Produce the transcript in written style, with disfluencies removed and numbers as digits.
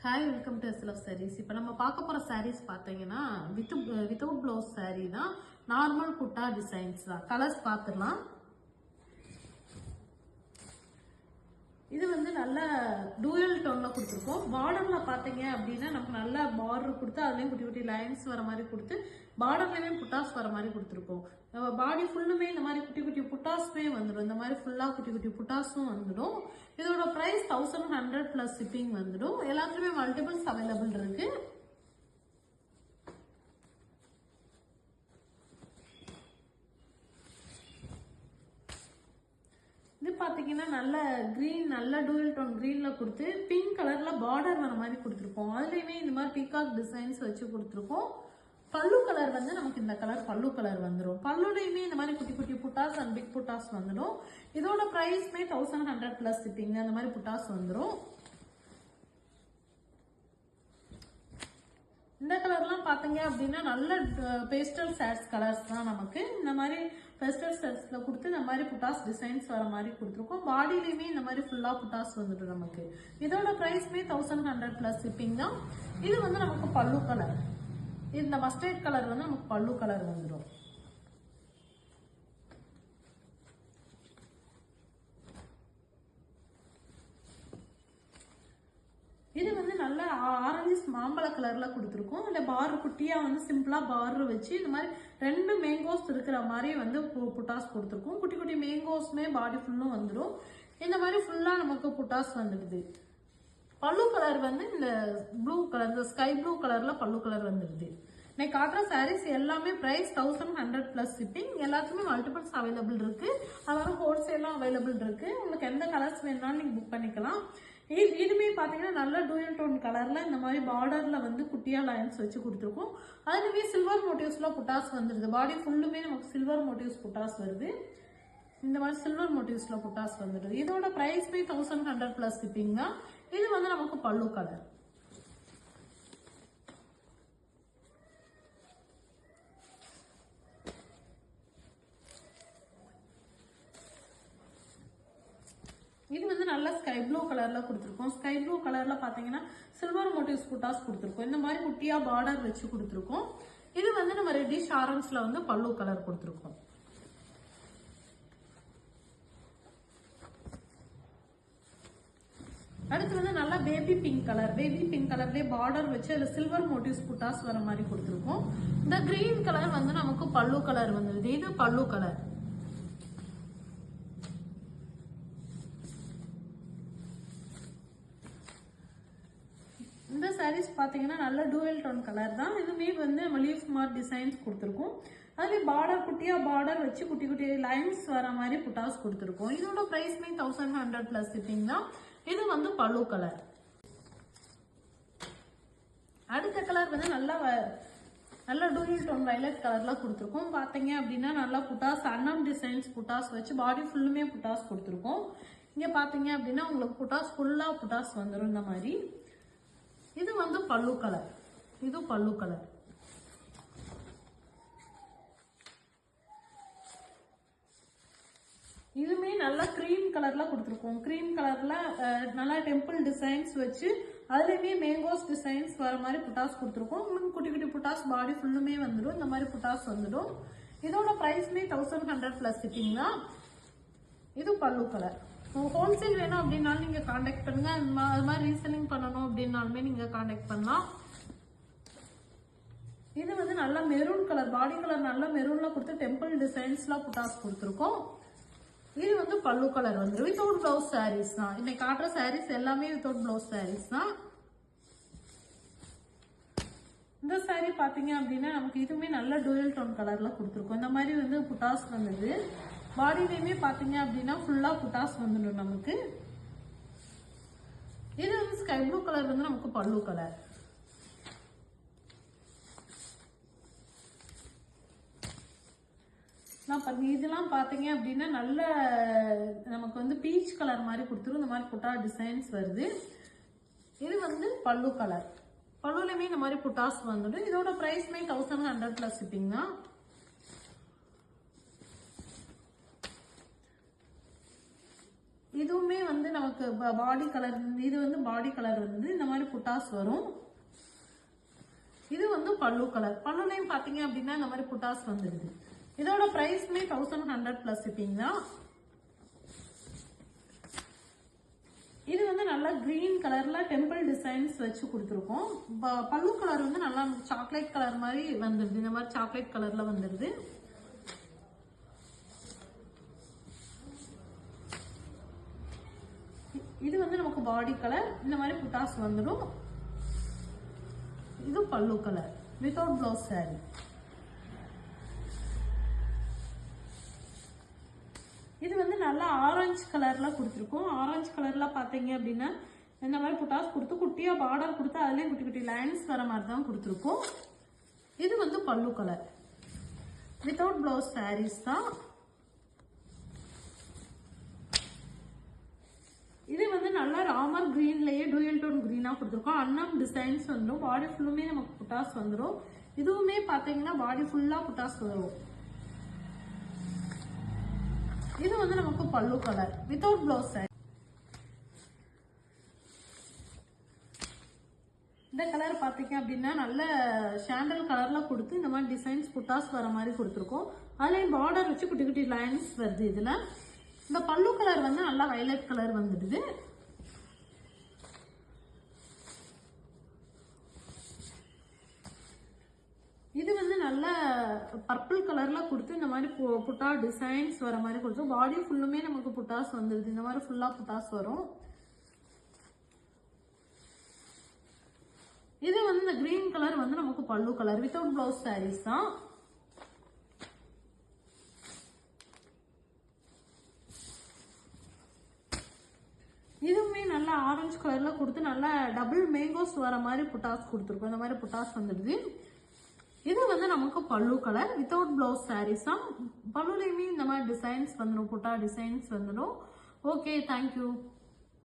Hi, welcome to SLF sarees. இப்போ நம்ம பார்க்க போகிற சாரீஸ் பார்த்தீங்கன்னா வித்தவுட் ப்ளவுஸ் சாரீ தான். நார்மல் புட்டா டிசைன்ஸ் தான். கலர்ஸ் பார்த்துடலாம். இது வந்து நல்ல டூயல் டோன்ல கொடுத்துருக்கோம். பார்டர்ல பார்த்தீங்க அப்படின்னா நமக்கு நல்ல பார்டர் கொடுத்து அதுலேயும் குட்டி குட்டி லைன்ஸ் வர மாதிரி கொடுத்து பார்டர்லேயுமே புட்டாஸ் வர மாதிரி கொடுத்துருக்கோம். பாடி ஃபுல்லுமே இந்த மாதிரி குட்டி குட்டி புட்டாஸுமே வந்துடும். இந்த மாதிரி ஃபுல்லாக குட்டி குட்டி புட்டாஸும் வந்துடும். இதோட ப்ரைஸ் 1100 ப்ளஸ் ஷிப்பிங் வந்துடும். எல்லாத்துலேயுமே மல்டிபிள்ஸ் அவைலபிள் இருக்கு. இது பார்த்தீங்கன்னா நல்ல கிரீன், நல்ல டூயல் டோன் கிரீன்ல கொடுத்து பிங்க் கலர்ல பார்டர் வர மாதிரி கொடுத்துருக்கோம். அதுலேயுமே இந்த மாதிரி பீகாக் டிசைன்ஸ் வச்சு கொடுத்துருக்கோம். பல்லு கலர் வந்து நமக்கு இந்த கலர் பல்லு கலர் வந்துடும். பல்லுலையுமே இந்த மாதிரி குட்டி குட்டி புட்டாஸ் அண்ட் பிக் புட்டாஸ் வந்துடும். இதோட ப்ரைஸ்மே 1100 ப்ளஸ் ஷிப்பிங். அந்த மாதிரி புட்டாஸ் வந்துடும். இந்த கலர்லாம் பார்த்தீங்க அப்படின்னா நல்ல பேஸ்டல் ஷேட்ஸ் கலர்ஸ் தான். நமக்கு இந்த மாதிரி பேஸ்டல் ஷேட்ஸ்ல கொடுத்து இந்த மாதிரி புட்டாஸ் டிசைன்ஸ் வர மாதிரி கொடுத்துருக்கோம். பாடியிலையுமே இந்த மாதிரி ஃபுல்லா புட்டாஸ் வந்துடும் நமக்கு. இதோட ப்ரைஸ்மே 1100 ப்ளஸ் ஷிப்பிங் தான். இது வந்து நமக்கு பல்லு கலர். இந்த மஸ்டர்ட் கலர் வந்து நமக்கு பல்லு கலர் வந்துடும். இது வந்து நல்ல ஆரஞ்சு மாம்பழ கலர்ல கொடுத்துருக்கோம். இந்த பார் குட்டியா வந்து சிம்பிளா பார் வச்சு இந்த மாதிரி 2 மேங்கோஸ் இருக்கிற மாதிரி வந்து புட்டாஸ் கொடுத்துருக்கோம். குட்டி குட்டி மேங்கோஸ்மே பாடி ஃபுல்லும் வந்துடும். இந்த மாதிரி ஃபுல்லா நமக்கு புட்டாஸ் வந்துடுது. பல்லு கலர் வந்து இந்த ப்ளூ கலர், இந்த ஸ்கை ப்ளூ கலர்ல பல்லு கலர் வந்துடுது. இன்னைக்கு காட்டுற சாரீஸ் எல்லாமே பிரைஸ் 1100 ப்ளஸ் ஷிப்பிங். எல்லாத்துக்குமே மல்டிபிள்ஸ் அவைலபிள் இருக்கு. அதாவது ஹோல்சேலும் அவைலபிள் இருக்கு. உங்களுக்கு எந்த கலர்ஸ் வேணாலும் நீங்க புக் பண்ணிக்கலாம். இதுமே பாத்தீங்கன்னா நல்ல டூயல் டோன் கலர்ல இந்த மாதிரி பார்டர்ல வந்து குட்டியா லைன்ஸ் வச்சு கொடுத்துருக்கோம். அதுலயுமே சில்வர் மோட்டிவ்ஸ்ல புட்டாஸ் வந்துருது. பாடி ஃபுல்லுமே நமக்கு சில்வர் மோட்டிவ்ஸ் புட்டாஸ் வருது. இந்த மாதிரி சில்வர் மோட்டிவ்ஸ்ல புட்டாஸ் வந்துடுது. இதோட பிரைஸ்மே 1100 ப்ளஸ் ஷிப்பிங் தான். இது வந்து நமக்கு பல்லு கலர். இது வந்து நல்ல ஸ்கை ப்ளூ கலர்ல கொடுத்துருக்கோம். ஸ்கை ப்ளூ கலர்ல பாத்தீங்கன்னா சில்வர் மோட்டிவ்ஸ் புட்டாஸ் கொடுத்துருக்கோம். இந்த மாதிரி குட்டியா பார்டர் வச்சு கொடுத்துருக்கோம். இது வந்து நம்ம ரெட்டிஷ் ஆரஞ்சுல வந்து பல்லு கலர் கொடுத்துருக்கோம். அடுத்து வந்து நல்லா baby pink colour. Baby pink கலர்லயே பார்டர் வச்சு அதுல சில்வர் மோட்டிவ்ஸ் புட்டாஸ் வர மாதிரி கொடுத்துருக்கோம். இந்த கிரீன் கலர் வந்து நமக்கு பல்லு கலர் வந்துருது. இது பல்லு கலர். இந்த சாரீஸ் பாத்தீங்கன்னா நல்ல டூயல் டோன் கலர் தான். இதுமே வந்து நம்ம லீஃப் மார்க் டிசைன்ஸ் கொடுத்துருக்கோம். அதுல பார்டர் குட்டியா பார்டர் வச்சு குட்டி குட்டி லைன்ஸ் வர மாதிரி புட்டாஸ் கொடுத்துருக்கோம். இதோட பிரைஸ்மே 1100 ப்ளஸ் ஷிப்பிங் தான். இது வந்து பல்லு கலர். அடுத்த கலர் வந்து நல்ல டூயல் டோன் வயலட் கலர்ல கொடுத்துருக்கோம். பாத்தீங்க அப்படின்னா நல்லா புட்டாஸ் அன்னம் டிசைன்ஸ் புட்டாஸ் வச்சு பாடி ஃபுல்லுமே புட்டாஸ் கொடுத்துருக்கோம். இங்க பாத்தீங்க அப்படின்னா உங்களுக்கு புட்டாஸ் ஃபுல்லா புட்டாஸ் வந்துடும் இந்த மாதிரி. இது வந்து பல்லு கலர். இது பல்லு கலர். இதுமே நல்லா கிரீம் கலர்ல கொடுத்துருக்கோம். கிரீம் கலர்ல நல்லா டெம்பிள் டிசைன்ஸ் வச்சு அதுலயுமே மேங்கோஸ் டிசைன்ஸ் வர மாதிரி புட்டாஸ் கொடுத்துருக்கோம். குட்டி குட்டி புட்டாஸ் பாடி ஃபுல்லுமே வந்துடும். இந்த மாதிரி புட்டாஸ் வந்துடும். இதோட பிரைஸ்மே 1100 ப்ளஸ் ஷிப்பிங் தான். இது பல்லு கலர். ஹோல்சேல் வேணும் அப்படின்னாலும் நீங்க கான்டாக்ட் பண்ணுங்க. அது மாதிரி ரீசெல்லிங் பண்ணணும் அப்படின்னாலுமே நீங்க கான்டாக்ட் பண்ணலாம். இது வந்து நல்ல மெரூன் கலர். பாடி கலர் நல்ல மெரூன்ல கொடுத்து டெம்பிள் டிசைன்ஸ்ல புட்டாஸ் கொடுத்துருக்கோம். இது வந்து பல்லு கலர் வந்துடும். வித்தவுட் பிளவுஸ் சாரீஸ் தான். இன்னைக்கு காட்டுற சாரீஸ் எல்லாமே வித்தவுட் பிளவுஸ் சாரீஸ் தான். இந்த சாரீ பாத்தீங்க அப்படின்னா நமக்கு இதுவுமே நல்ல டூயல் டோன் கலர்ல கொடுத்துருக்கோம். இந்த மாதிரி வந்து புட்டாஸ் வந்தது. பாடியிலையுமே பாத்தீங்க அப்படின்னா ஃபுல்லா புட்டாஸ் வந்துடும் நமக்கு. இது வந்து ஸ்கை ப்ளூ கலர் வந்து நமக்கு பல்லு கலர். இதெல்லாம் பாத்தீங்க அப்படின்னா நல்ல நமக்கு வந்து பீச் கலர் மாதிரி கொடுத்துரும். இந்த மாதிரி புட்டா டிசைன்ஸ் வருது. இது வந்து பல்லு கலர். பல்லுலயுமே இந்த மாதிரி புட்டாஸ் வந்துடும். இதோட பிரைஸ்மே 1100 ப்ளஸ் ஷிப்பிங் தான். இதுவுமே வந்து நமக்கு பாடி கலர், இது வந்து பாடி கலர் வந்து இந்த மாதிரி புட்டாஸ் வரும். இது வந்து பல்லு கலர். பல்லுலையும் பாத்தீங்க அப்படின்னா இந்த மாதிரி புட்டாஸ் வந்துடுது. இதோட பிரைஸ்மே 1100 பிளஸ் ஷிப்பிங் தான். இது வந்து நல்லா கிரீன் கலர்ல டெம்பிள் டிசைன்ஸ் வச்சு கொடுத்துருக்கோம். பல்லு கலர் வந்து நல்லா சாக்லேட் கலர் மாதிரி வந்துடுது. இந்த மாதிரி சாக்லேட் கலர்ல வந்துடுது. இது வந்து நமக்கு பாடி கலர், இந்த மாதிரி புட்டாஸ் வந்துடும். இது பல்லு கலர் வித்தவுட் பிளவுஸ் சாரி. இது வந்து நல்லா ஆரஞ்சு கலர்ல கொடுத்துருக்கோம். ஆரஞ்சு கலர்ல பாத்தீங்க அப்படின்னா இந்த மாதிரி புட்டாஸ் கொடுத்து குட்டியா பார்டர் கொடுத்து அதுலயும் குட்டி குட்டி லைன்ஸ் வர மாதிரி தான் கொடுத்துருக்கோம். இது வந்து பல்லு கலர் வித்தவுட் பிளவுஸ் சாரீஸ் தான். இது வந்து நல்லா ராமர் கிரீன்லயே டூயல் டோன் கிரீனா கொடுத்துருக்கோம். அன்னம் டிசைன்ஸ் வந்துடும். பாடி ஃபுல்லுமே நமக்கு புட்டாஸ் வந்துடும். இதுவுமே பாத்தீங்கன்னா பாடி ஃபுல்லா புட்டாஸ் வரும். இது வந்து நமக்கு பல்லு கலர் வித்தவுட் பிளவுஸ் சாரி. இந்த கலர் பாத்தீங்க அப்படின்னா நல்ல சாண்டல் கலர்ல கொடுத்து இந்த மாதிரி டிசைன்ஸ் புட்டாஸ் வர மாதிரி கொடுத்துருக்கோம். அதுலயும் பார்டர் வச்சு குட்டி குட்டி லைன்ஸ் வருது. இதுல இந்த பல்லு கலர் வந்து நல்லா வயலட் கலர் வந்துடுது. இது வந்து நல்ல பர்பிள் கலர்ல கொடுத்து இந்த மாதிரி புட்டா டிசைன்ஸ் வர மாதிரி கொடுத்து பாடி ஃபுல்லுமே நமக்கு புட்டாஸ் வந்துடுது. இந்த மாதிரி ஃபுல்லா புட்டாஸ் வரும். இது வந்து இந்த கிரீன் கலர் வந்து நமக்கு பல்லு கலர் வித்தவுட் பிளவுஸ் சாரீஸ் தான். இதுவுமே நல்லா ஆரஞ்சு கலர்ல கொடுத்து நல்லா டபுள் மேங்கோஸ் வர மாதிரி புட்டாஸ் கொடுத்துருக்கோம். இந்த மாதிரி புட்டாஸ் வந்துடுது. இது வந்து நமக்கு பல்லு கலர் வித்தவுட் பிளவுஸ் சாரீஸ் தான். பல்லுலையுமே இந்த மாதிரி டிசைன்ஸ் வந்துடும். புட்டா டிசைன்ஸ் வந்துடும். Okay, thank you.